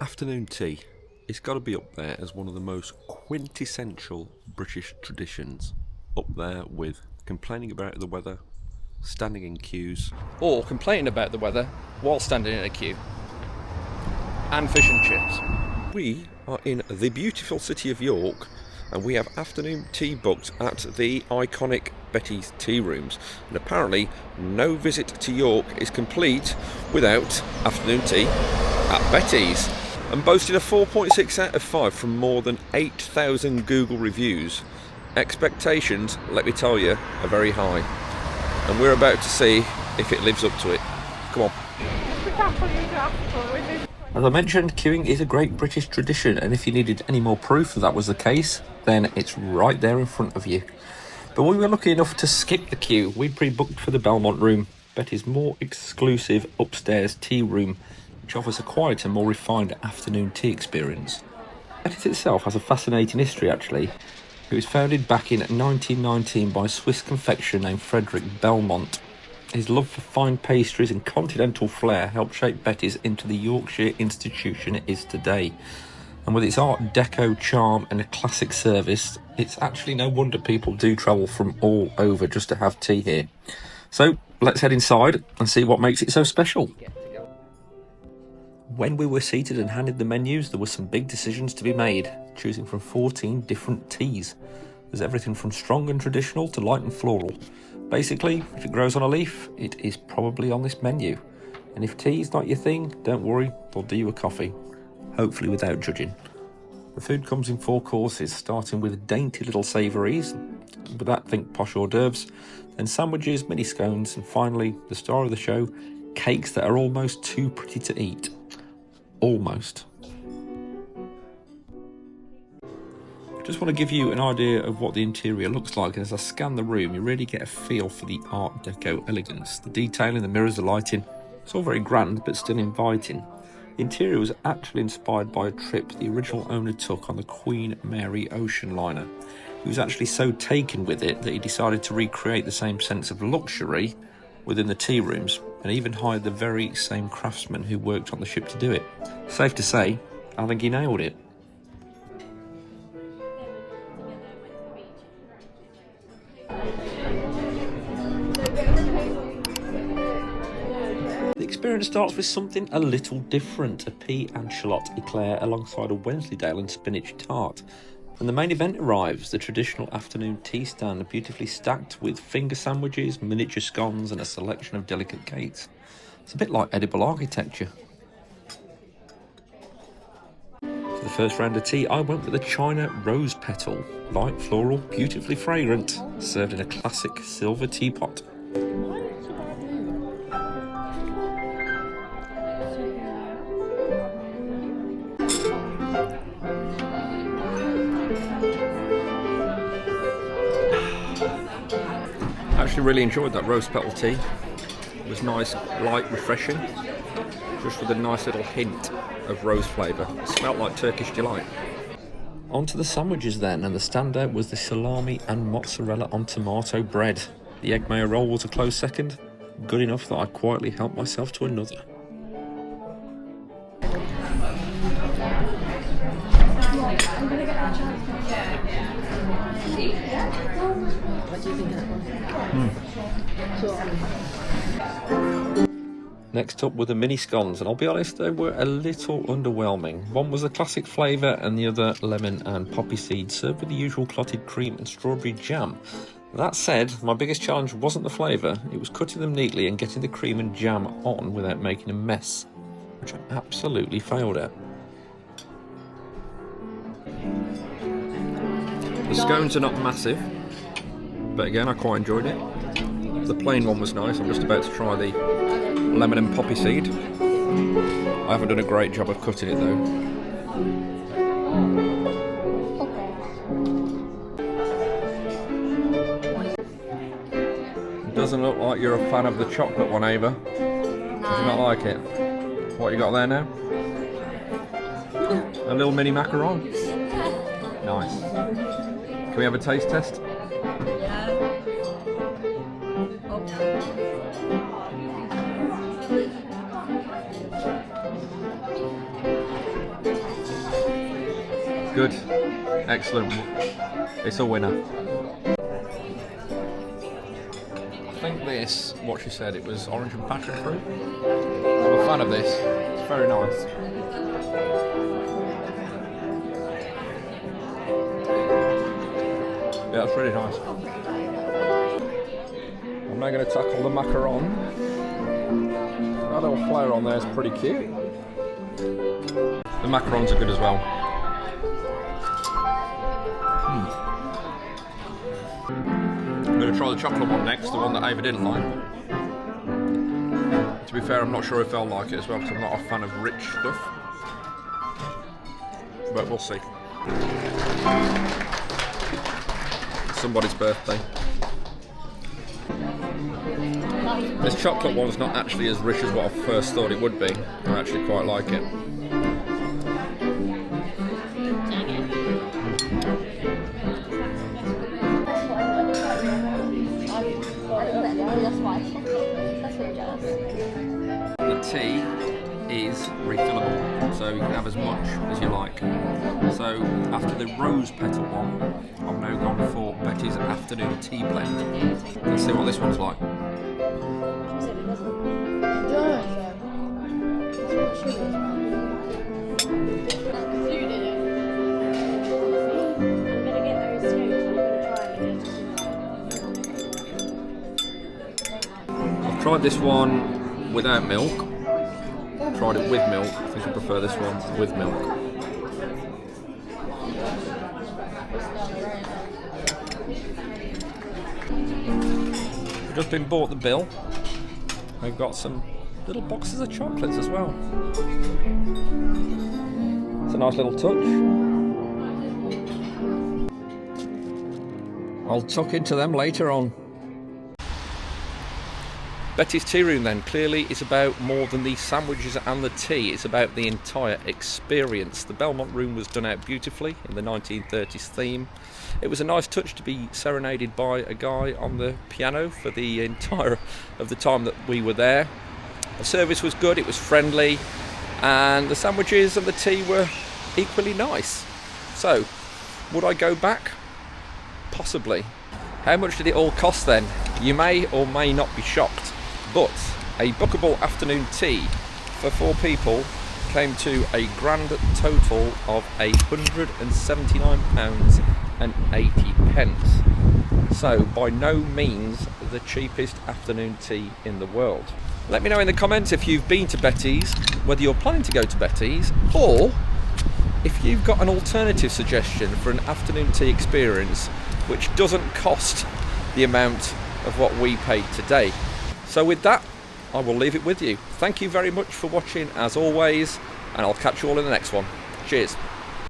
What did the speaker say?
Afternoon tea. It's got to be up there as one of the most quintessential British traditions. Up there with complaining about the weather, standing in queues, or complaining about the weather while standing in a queue, and fish and chips. We are in the beautiful city of York and we have afternoon tea booked at the iconic Bettys Tea Rooms. And apparently no visit to York is complete without afternoon tea at Betty's. And boasting a 4.6 out of 5 from more than 8,000 Google reviews. Expectations, let me tell you, are very high. And we're about to see if it lives up to it. Come on. As I mentioned, queuing is a great British tradition, and if you needed any more proof that was the case, then it's right there in front of you. But we were lucky enough to skip the queue. We pre-booked for the Belmont Room, Betty's more exclusive upstairs tea room, which offers a quieter, more refined afternoon tea experience. Betty's itself has a fascinating history, actually. It was founded back in 1919 by a Swiss confectioner named Frederick Belmont. His love for fine pastries and continental flair helped shape Betty's into the Yorkshire institution it is today. And with its Art Deco charm and a classic service, it's actually no wonder people do travel from all over just to have tea here. So let's head inside and see what makes it so special. When we were seated and handed the menus, there were some big decisions to be made, choosing from 14 different teas. There's everything from strong and traditional to light and floral. Basically, if it grows on a leaf, it is probably on this menu. And if tea is not your thing, don't worry, they'll do you a coffee. Hopefully without judging. The food comes in 4 courses, starting with dainty little savouries. With that, think posh hors d'oeuvres, then sandwiches, mini scones, and finally, the star of the show, cakes that are almost too pretty to eat. Almost. Just want to give you an idea of what the interior looks like, and as I scan the room you really get a feel for the Art Deco elegance. The detailing, the mirrors, the lighting, it's all very grand but still inviting. The interior was actually inspired by a trip the original owner took on the Queen Mary ocean liner. He was actually so taken with it that he decided to recreate the same sense of luxury within the tea rooms, and even hired the very same craftsman who worked on the ship to do it. Safe to say, I think he nailed it. The experience starts with something a little different, a pea and shallot eclair alongside a Wensleydale and spinach tart. And the main event arrives, the traditional afternoon tea stand, beautifully stacked with finger sandwiches, miniature scones and a selection of delicate cakes. It's a bit like edible architecture. For the first round of tea, I went with a China rose petal, light floral, beautifully fragrant, served in a classic silver teapot. I actually really enjoyed that rose petal tea. It was nice, light, refreshing, just with a nice little hint of rose flavour. It smelled like Turkish delight. On to the sandwiches then, and the standout was the salami and mozzarella on tomato bread. The egg mayo roll was a close second, good enough that I quietly helped myself to another. Next up were the mini scones, and I'll be honest, they were a little underwhelming. One was a classic flavour and the other lemon and poppy seed, served with the usual clotted cream and strawberry jam. That said, my biggest challenge wasn't the flavour, it was cutting them neatly and getting the cream and jam on without making a mess, which I absolutely failed at. The scones are not massive, but again I quite enjoyed it. The plain one was nice. I'm just about to try the lemon and poppy seed. I haven't done a great job of cutting it though. It doesn't look like you're a fan of the chocolate one, Ava. No. Did you not like it? What you got there now? A little mini macaron. Nice. Can we have a taste test? Good. Excellent. It's a winner. I think this, what she said, it was orange and passion fruit. I'm a fan of this. It's very nice. Yeah, it's really nice. I'm now going to tackle the macaron. That little flower on there is pretty cute. The macarons are good as well. I'm going to try the chocolate one next, the one that Ava didn't like. To be fair, I'm not sure if they'll like it as well, because I'm not a fan of rich stuff. But we'll see. It's somebody's birthday. This chocolate one's not actually as rich as what I first thought it would be. I actually quite like it. The tea is refillable, so you can have as much as you like. So after the rose petal one, I've now gone for Betty's afternoon tea blend. Let's see what this one's like. I've tried this one without milk. Tried it with milk. I think I prefer this one with milk. We've just been bought the bill. We've got some little boxes of chocolates as well. It's a nice little touch. I'll tuck into them later on. Betty's Tea Room then clearly is about more than the sandwiches and the tea. It's about the entire experience. The Belmont Room was done out beautifully in the 1930s theme. It was a nice touch to be serenaded by a guy on the piano for the entire of the time that we were there. The service was good, it was friendly, and the sandwiches and the tea were equally nice. So, would I go back? Possibly. How much did it all cost then? You may or may not be shocked. But a bookable afternoon tea for 4 people came to a grand total of £179.80. So by no means the cheapest afternoon tea in the world. Let me know in the comments if you've been to Betty's, whether you're planning to go to Betty's, or if you've got an alternative suggestion for an afternoon tea experience which doesn't cost the amount of what we paid today. So with that, I will leave it with you. Thank you very much for watching as always, and I'll catch you all in the next one. Cheers.